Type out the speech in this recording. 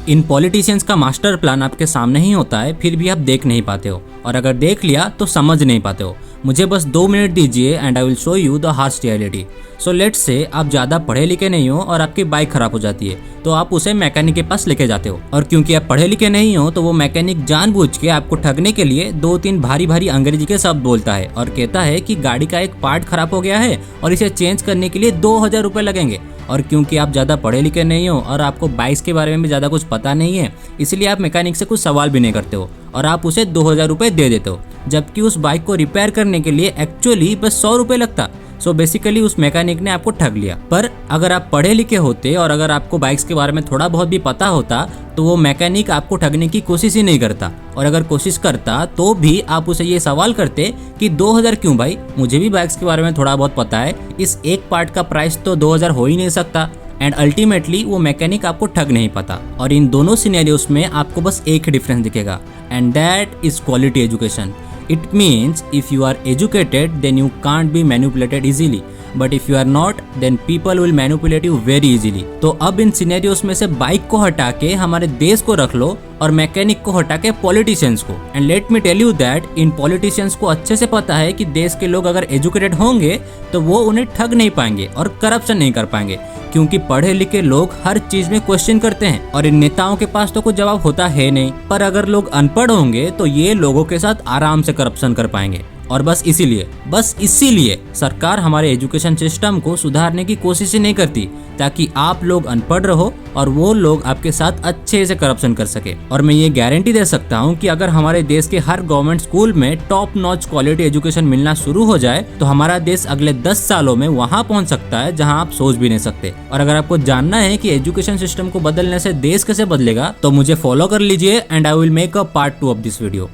इन politicians का master plan आपके सामने ही होता है, फिर भी आप देख नहीं पाते हो, और अगर देख लिया तो समझ नहीं पाते हो। मुझे बस 2 मिनट दीजिए and I will show you the harsh reality. So let's say आप ज़्यादा पढ़े लिखे नहीं हो और आपकी बाइक खराब हो जाती है, तो आप उसे मैकेनिक के पास लेके जाते हो, और क्योंकि आप पढ़े लिखे नहीं हो तो वो मैकेनिक जानबूझ के आपको ठगने के लिए 2-3 भारी भारी अंग्रेजी के शब्द बोलता है और कहता है कि गाड़ी का एक पार्ट खराब हो गया है और इसे चेंज करने के लिए 2000 रुपये लगेंगे। और क्योंकि आप ज़्यादा पढ़े लिखे नहीं हो और आपको बाइक्स के बारे में भी ज़्यादा कुछ पता नहीं है, इसलिए आप मैकेनिक से कुछ सवाल भी नहीं करते हो और आप उसे 2000 रुपये दे देते हो, जबकि उस बाइक को रिपेयर करने के लिए एक्चुअली बस 100 रुपये लगता। सो बेसिकली उस मैकेनिक ने आपको ठग लिया। पर अगर आप पढ़े लिखे होते और अगर आपको बाइक्स के बारे में थोड़ा बहुत भी पता होता तो वो मैकेनिक आपको ठगने की कोशिश ही नहीं करता, और अगर कोशिश करता तो भी आप उसे ये सवाल करते कि 2000 क्यों भाई, मुझे भी बाइक्स के बारे में थोड़ा बहुत पता है, इस एक पार्ट का प्राइस तो 2000 हो ही नहीं सकता। एंड अल्टीमेटली वो मैकेनिक आपको ठग नहीं पाता। और इन दोनों सिनेरियोस में आपको बस एक ही डिफरेंस दिखेगा, and that is quality education. It means if you are educated then you can't be manipulated easily, but if you are not then people will manipulate you very easily। तो अब इन scenarios में से bike को हटा के हमारे देश को रख लो और मैकेनिक को हटा के पॉलिटिशियंस को। And let me tell you that इन पॉलिटिशियंस को अच्छे से पता है कि देश के लोग अगर एजुकेटेड होंगे तो वो उन्हें ठग नहीं पाएंगे और करप्शन नहीं कर पाएंगे, क्योंकि पढ़े लिखे लोग हर चीज में क्वेश्चन करते हैं और इन नेताओं के पास तो कोई जवाब होता है नहीं। पर अगर लोग अनपढ़ होंगे तो ये लोगों के साथ आराम से करप्शन कर पाएंगे। और बस इसीलिए सरकार हमारे एजुकेशन सिस्टम को सुधारने की कोशिश ही नहीं करती, ताकि आप लोग अनपढ़ रहो और वो लोग आपके साथ अच्छे से करप्शन कर सके। और मैं ये गारंटी दे सकता हूँ कि अगर हमारे देश के हर गवर्नमेंट स्कूल में टॉप नॉच क्वालिटी एजुकेशन मिलना शुरू हो जाए तो हमारा देश अगले 10 सालों में वहाँ पहुँच सकता है जहाँ आप सोच भी नहीं सकते। और अगर आपको जानना है कि एजुकेशन सिस्टम को बदलने से देश कैसे बदलेगा तो मुझे फॉलो कर लीजिए and I will make a part 2 of this video.